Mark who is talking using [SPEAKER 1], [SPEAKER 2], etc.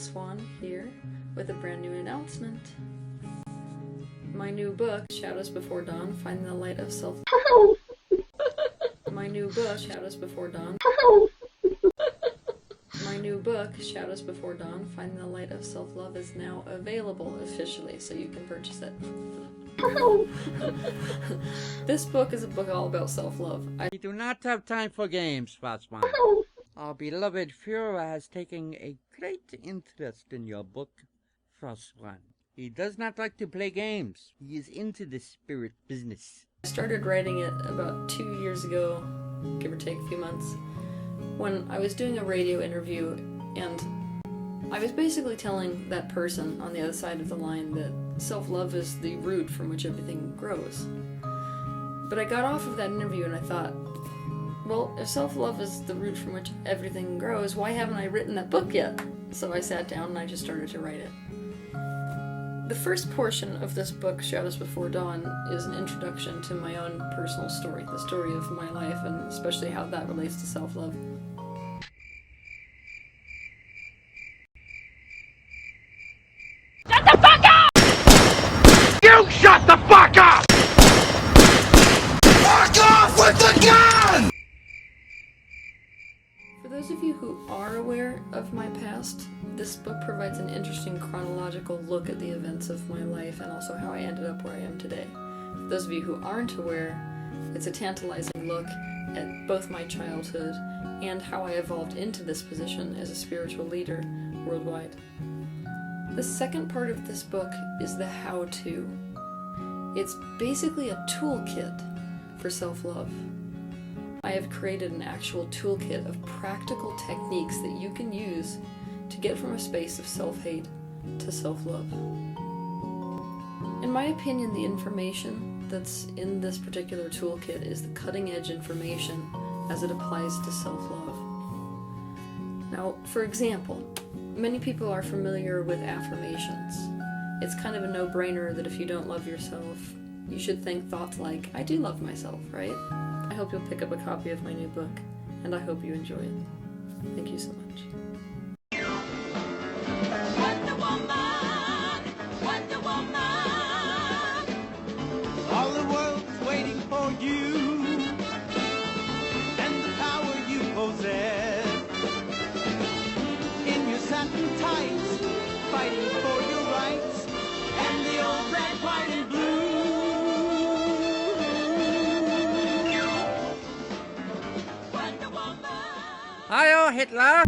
[SPEAKER 1] Swan here with a brand new announcement. My new book, Shadows Before Dawn, Finding the Light of Self... My new book, Shadows Before Dawn... My new book, Shadows Before Dawn, Finding the Light of Self-Love, is now available officially, so you can purchase it. This book is a book all about self-love.
[SPEAKER 2] We do not have time for games, Fassman. Our beloved Führer has taken a great interest in your book, Frostwan. He does not like to play games. He is into the spirit business.
[SPEAKER 1] I started writing it about 2 years ago, give or take a few months, when I was doing a radio interview, and I was basically telling that person on the other side of the line that self-love is the root from which everything grows. But I got off of that interview and I thought, well, if self-love is the root from which everything grows, why haven't I written that book yet? So I sat down and I just started to write it. The first portion of this book, Shadows Before Dawn, is an introduction to my own personal story, the story of my life, and especially how that relates to self-love.
[SPEAKER 3] Shut the fuck up! You shut the fuck up! Fuck off with the gun!
[SPEAKER 1] For those of you who are aware of my past, this book provides an interesting chronological look at the events of my life and also how I ended up where I am today. For those of you who aren't aware, it's a tantalizing look at both my childhood and how I evolved into this position as a spiritual leader worldwide. The second part of this book is the how-to. It's basically a toolkit for self-love. I have created an actual toolkit of practical techniques that you can use to get from a space of self-hate to self-love. In my opinion, the information that's in this particular toolkit is the cutting-edge information as it applies to self-love. Now, for example, many people are familiar with affirmations. It's kind of a no-brainer that if you don't love yourself, you should think thoughts like, I do love myself, right? I hope you'll pick up a copy of my new book, and I hope you enjoy it. Thank you so much.
[SPEAKER 4] Wonder Woman, Wonder Woman.
[SPEAKER 5] All the world's waiting for you and the power you possess. In your satin tights, fighting for your rights and the old red, white, and blue.
[SPEAKER 4] Wonder Woman.
[SPEAKER 2] Heil Hitler!